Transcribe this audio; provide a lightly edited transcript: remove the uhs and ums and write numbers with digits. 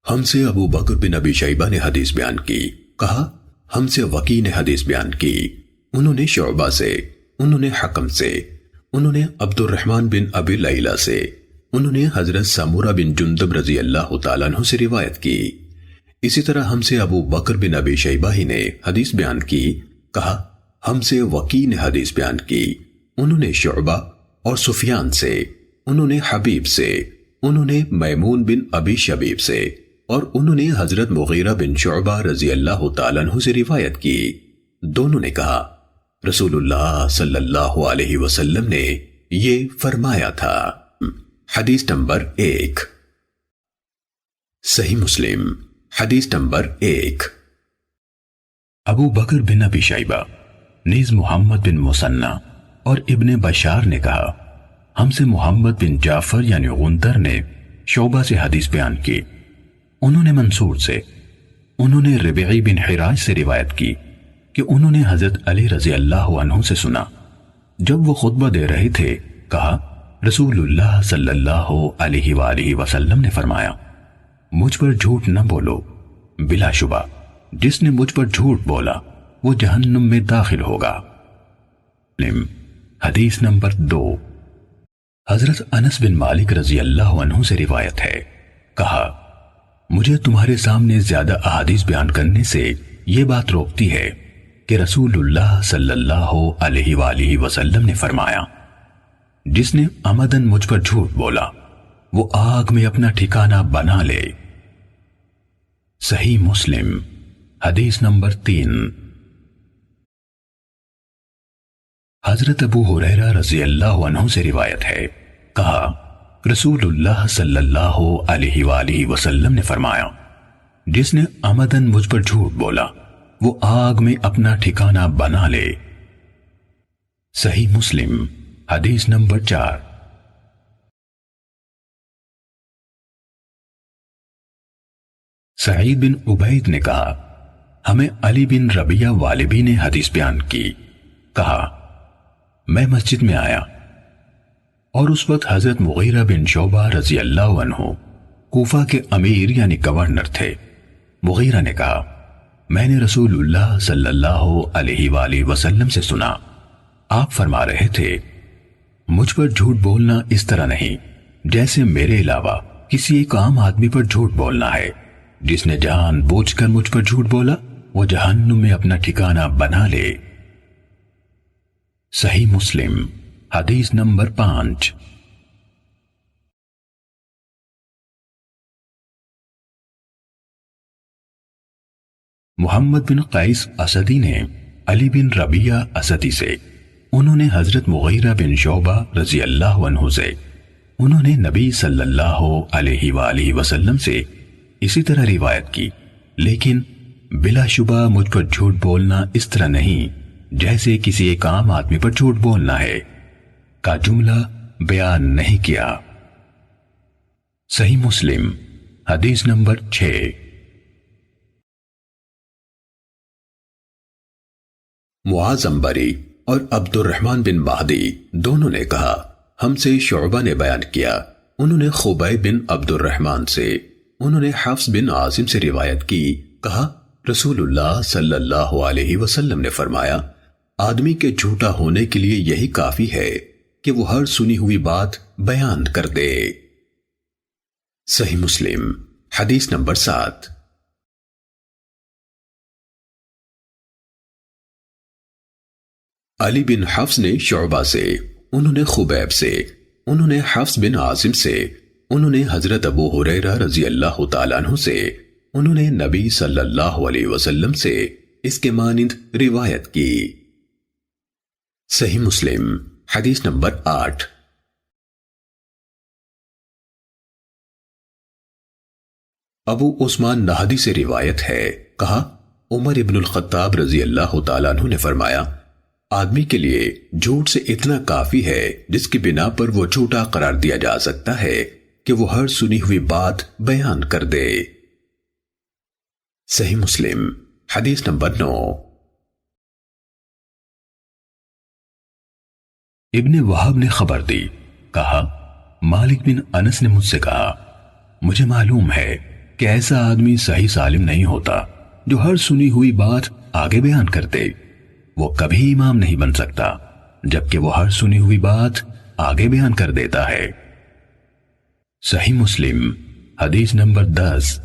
ہم سے ابو بکر بن ابی شیبہ نے حدیث بیان کی، کہا ہم سے وکی نے حدیث بیان کی، انہوں نے شعبہ سے، انہوں نے حکم سے، انہوں نے عبد الرحمن بن ابی لیلہ سے، انہوں نے حضرت سمورہ بن جندب رضی اللہ تعالیٰ عنہ سے روایت کی۔ اسی طرح ہم سے ابو بکر بن ابی شیبہ ہی نے حدیث بیان کی، کہا ہم سے وکی نے حدیث بیان کی، انہوں نے شعبہ اور سفیان سے، انہوں نے حبیب سے، انہوں نے میمون بن ابی شبیب سے، اور انہوں نے حضرت مغیرہ بن شعبہ رضی اللہ تعالیٰ عنہ سے روایت کی۔ دونوں نے کہا رسول اللہ صلی اللہ علیہ وسلم نے یہ فرمایا تھا۔ حدیث نمبر 1۔ صحیح مسلم حدیث نمبر 1۔ ابو بکر بن ابی شیبہ نیز محمد بن مثنی اور ابن بشار نے کہا ہم سے محمد بن جعفر یعنی غندر نے شعبہ سے حدیث بیان کی، انہوں نے منصور سے، انہوں نے ربعی بن حراج سے روایت کی کہ انہوں نے حضرت علی رضی اللہ عنہ سے سنا، جب وہ خطبہ دے رہے تھے کہا رسول اللہ صلی اللہ علیہ وآلہ وسلم نے فرمایا مجھ پر جھوٹ نہ بولو، بلا شبہ جس نے مجھ پر جھوٹ بولا وہ جہنم میں داخل ہوگا۔ حدیث نمبر 2۔ حضرت انس بن مالک رضی اللہ عنہ سے روایت ہے، کہا مجھے تمہارے سامنے زیادہ احادیث بیان کرنے سے یہ بات روکتی ہے کہ رسول اللہ صلی اللہ علیہ وآلہ وسلم نے فرمایا جس نے عمدن مجھ پر جھوٹ بولا وہ آگ میں اپنا ٹھکانہ بنا لے۔ صحیح مسلم حدیث نمبر 3۔ حضرت ابو ہریرہ رضی اللہ عنہ سے روایت ہے، کہا رسول اللہ صلی اللہ علیہ وآلہ وسلم نے فرمایا جس نے عمدن مجھ پر جھوٹ بولا وہ آگ میں اپنا ٹھکانہ بنا لے۔ صحیح مسلم حدیث نمبر 4۔ سعید بن عبید نے کہا ہمیں علی بن ربیہ والبی نے حدیث بیان کی، کہا میں مسجد میں آیا اور اس وقت حضرت مغیرہ بن شعبہ رضی اللہ عنہ کوفہ کے امیر یعنی گورنر تھے۔ مغیرہ نے کہا میں نے رسول اللہ صلی اللہ علیہ وآلہ وسلم سے سنا، آپ فرما رہے تھے مجھ پر جھوٹ بولنا اس طرح نہیں جیسے میرے علاوہ کسی ایک عام آدمی پر جھوٹ بولنا ہے، جس نے جان بوجھ کر مجھ پر جھوٹ بولا وہ جہنم میں اپنا ٹھکانہ بنا لے۔ صحیح مسلم حدیث نمبر 5۔ محمد بن قیس اسدی نے علی بن ربیہ اسدی سے، انہوں نے حضرت مغیرہ بن شعبہ رضی اللہ عنہ سے، انہوں نے نبی صلی اللہ علیہ وآلہ وسلم سے اسی طرح روایت کی، لیکن بلا شبہ مجھ پر جھوٹ بولنا اس طرح نہیں جیسے کسی ایک عام آدمی پر جھوٹ بولنا ہے کا جملہ بیان نہیں کیا۔ صحیح مسلم حدیث نمبر 6۔ معاذ عنبری اور عبد الرحمن بن مہدی دونوں نے کہا ہم سے شعبہ نے بیان کیا، انہوں نے خبیب بن عبد الرحمن سے، انہوں نے حفص بن عاصم سے روایت کی، کہا رسول اللہ صلی اللہ علیہ وسلم نے فرمایا آدمی کے جھوٹا ہونے کے لیے یہی کافی ہے کہ وہ ہر سنی ہوئی بات بیان کر دے۔ صحیح مسلم حدیث نمبر 7۔ علی بن حفص نے شعبہ سے، انہوں نے خبیب سے، انہوں نے حفص بن عاصم سے، انہوں نے حضرت ابو ہریرہ رضی اللہ تعالیٰ عنہ سے، انہوں نے نبی صلی اللہ علیہ وسلم سے اس کے مانند روایت کی۔ صحیح مسلم حدیث نمبر 8۔ ابو عثمان نہدی سے روایت ہے، کہا عمر ابن الخطاب رضی اللہ تعالیٰ عنہ نے فرمایا آدمی کے لیے جھوٹ سے اتنا کافی ہے جس کی بنا پر وہ جھوٹا قرار دیا جا سکتا ہے کہ وہ ہر سنی ہوئی بات بیان کر دے۔ صحیح مسلم حدیث نمبر 9۔ ابن وہب نے خبر دی، کہا مالک بن انس نے مجھ سے کہا مجھے معلوم ہے کہ ایسا آدمی صحیح سالم نہیں ہوتا جو ہر سنی ہوئی بات آگے بیان کر دے۔ وہ کبھی امام نہیں بن سکتا جبکہ وہ ہر سنی ہوئی بات آگے بیان کر دیتا ہے۔ صحیح مسلم حدیث نمبر 10۔